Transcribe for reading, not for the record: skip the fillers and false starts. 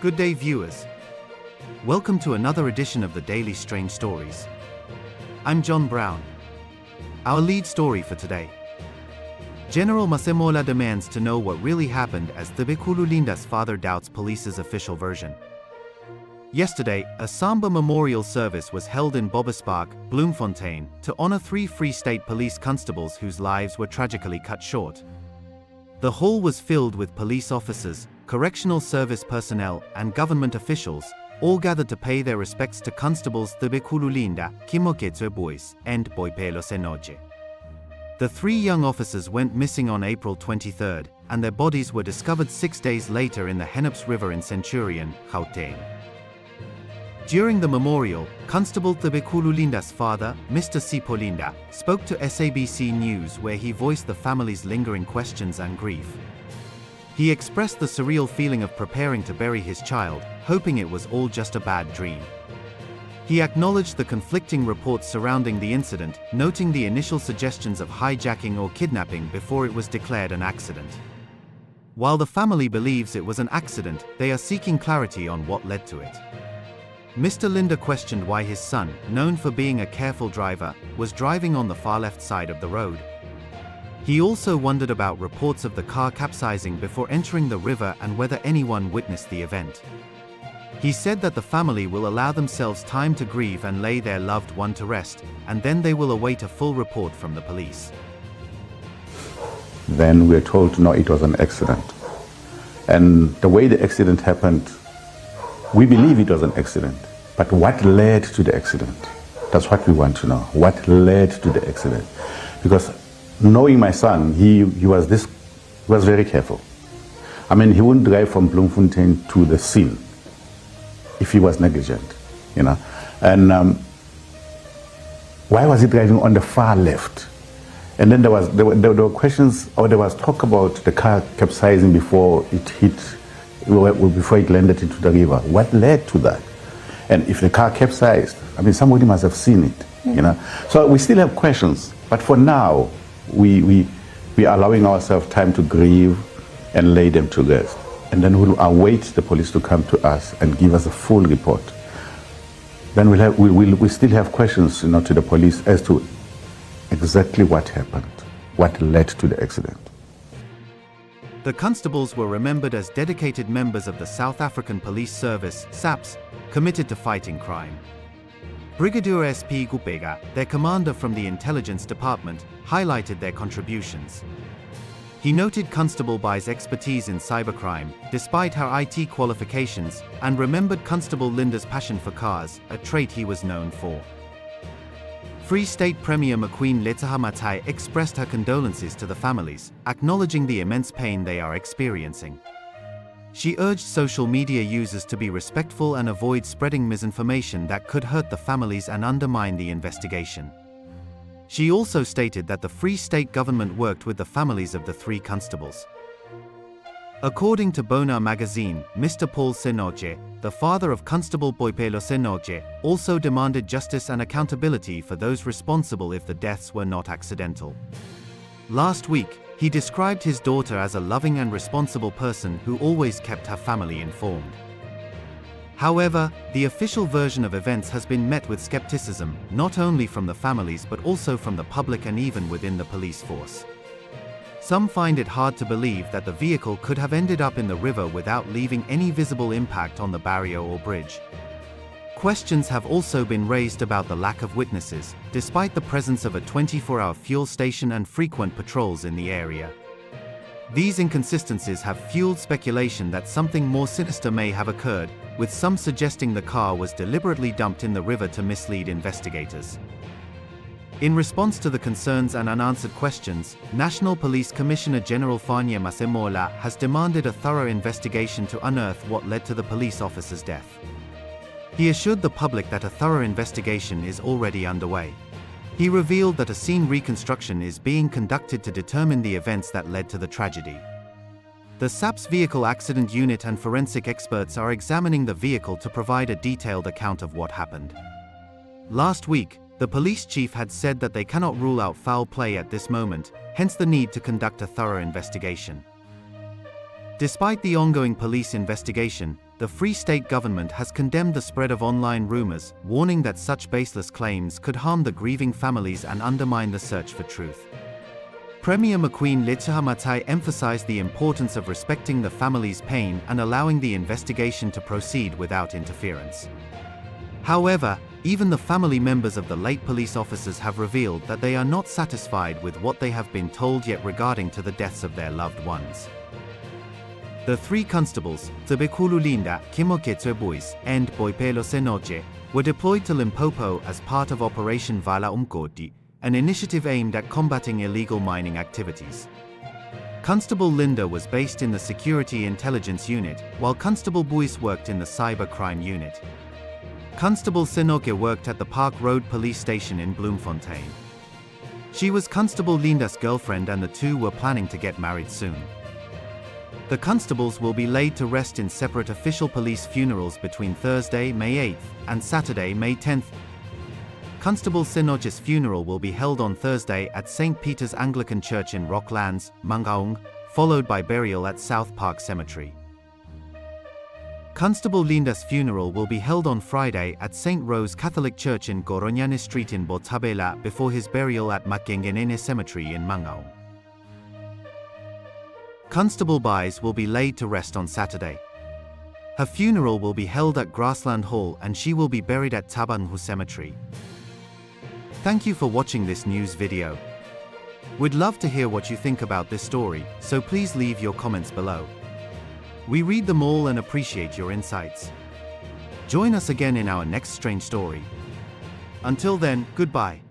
Good day, viewers. Welcome to another edition of the Daily Strange Stories. I'm John Brown. Our lead story for today. General Masemola demands to know what really happened as Cebekhulu Linda's father doubts police's official version. Yesterday, a somber memorial service was held in Boipelo, Bloemfontein, to honor 3 Free State police constables whose lives were tragically cut short. The hall was filled with police officers, correctional service personnel, and government officials, all gathered to pay their respects to Constables Cebekhulu Linda, Keamogetswe Buys, and Boipelo Senoge. The 3 young officers went missing on April 23, and their bodies were discovered 6 days later in the Hennops River in Centurion, Gauteng. During the memorial, Constable Cebekhulu Linda's father, Mr. Sipho Linda, spoke to SABC News where he voiced the family's lingering questions and grief. He expressed the surreal feeling of preparing to bury his child, hoping it was all just a bad dream. He acknowledged the conflicting reports surrounding the incident, noting the initial suggestions of hijacking or kidnapping before it was declared an accident. While the family believes it was an accident, they are seeking clarity on what led to it. Mr. Linda questioned why his son, known for being a careful driver, was driving on the far left side of the road. He also wondered about reports of the car capsizing before entering the river and whether anyone witnessed the event. He said that the family will allow themselves time to grieve and lay their loved one to rest, and then they will await a full report from the police. Then we are told, no, it was an accident. And the way the accident happened, we believe it was an accident. But what led to the accident? That's what we want to know. What led to the accident? Because knowing my son, he was very careful. I mean, he wouldn't drive from Bloemfontein to the scene if he was negligent, you know. And why was he driving on the far left? And then there were questions, or there was talk about the car capsizing before it landed into the river. What led to that? And if the car capsized, I mean, somebody must have seen it, you know. So we still have questions, but for now, we are allowing ourselves time to grieve and lay them to rest. And then we'll await the police to come to us and give us a full report. Then we still have questions, you know, to the police as to exactly what happened, what led to the accident. The constables were remembered as dedicated members of the South African Police Service, SABC, committed to fighting crime. Brigadier SP Gupega, their commander from the Intelligence Department, highlighted their contributions. He noted Constable Buys' expertise in cybercrime, despite her IT qualifications, and remembered Constable Linda's passion for cars, a trait he was known for. Free State Premier McQueen Letsoha-Mathae expressed her condolences to the families, acknowledging the immense pain they are experiencing. She urged social media users to be respectful and avoid spreading misinformation that could hurt the families and undermine the investigation. She also stated that the Free State government worked with the families of the 3 constables. According to Bona magazine, Mr. Paul Senoge, the father of Constable Boipelo Senoge, also demanded justice and accountability for those responsible if the deaths were not accidental. Last week, he described his daughter as a loving and responsible person who always kept her family informed. However, the official version of events has been met with skepticism, not only from the families but also from the public and even within the police force. Some find it hard to believe that the vehicle could have ended up in the river without leaving any visible impact on the barrier or bridge. Questions have also been raised about the lack of witnesses, despite the presence of a 24-hour fuel station and frequent patrols in the area. These inconsistencies have fueled speculation that something more sinister may have occurred, with some suggesting the car was deliberately dumped in the river to mislead investigators. In response to the concerns and unanswered questions, National Police Commissioner General Masemola has demanded a thorough investigation to unearth what led to the police officer's death. He assured the public that a thorough investigation is already underway. He revealed that a scene reconstruction is being conducted to determine the events that led to the tragedy. The SABC Vehicle Accident Unit and forensic experts are examining the vehicle to provide a detailed account of what happened. Last week, the police chief had said that they cannot rule out foul play at this moment, hence the need to conduct a thorough investigation. Despite the ongoing police investigation, the Free State government has condemned the spread of online rumors, warning that such baseless claims could harm the grieving families and undermine the search for truth. Premier McQueen Letsoha-Mathae emphasized the importance of respecting the family's pain and allowing the investigation to proceed without interference. However, even the family members of the late police officers have revealed that they are not satisfied with what they have been told yet regarding to the deaths of their loved ones. The three constables, Cebekhulu Linda, Keamogetswe Buys, and Boipelo Senoge, were deployed to Limpopo as part of Operation Vala Umgodi, an initiative aimed at combating illegal mining activities. Constable Linda was based in the Security Intelligence Unit, while Constable Buys worked in the Cyber Crime Unit. Constable Senoge worked at the Park Road Police Station in Bloemfontein. She was Constable Linda's girlfriend and the two were planning to get married soon. The constables will be laid to rest in separate official police funerals between Thursday, May 8th, and Saturday, May 10th. Constable Senoge's funeral will be held on Thursday at St. Peter's Anglican Church in Rocklands, Mangaung, followed by burial at South Park Cemetery. Constable Linda's funeral will be held on Friday at St. Rose Catholic Church in Goronyane Street in Botshabela before his burial at Makengenene Cemetery in Mangaung. Constable Buys will be laid to rest on Saturday. Her funeral will be held at Grassland Hall and she will be buried at Tabanhu Cemetery. Thank you for watching this news video. We'd love to hear what you think about this story, so please leave your comments below. We read them all and appreciate your insights. Join us again in our next strange story. Until then, goodbye.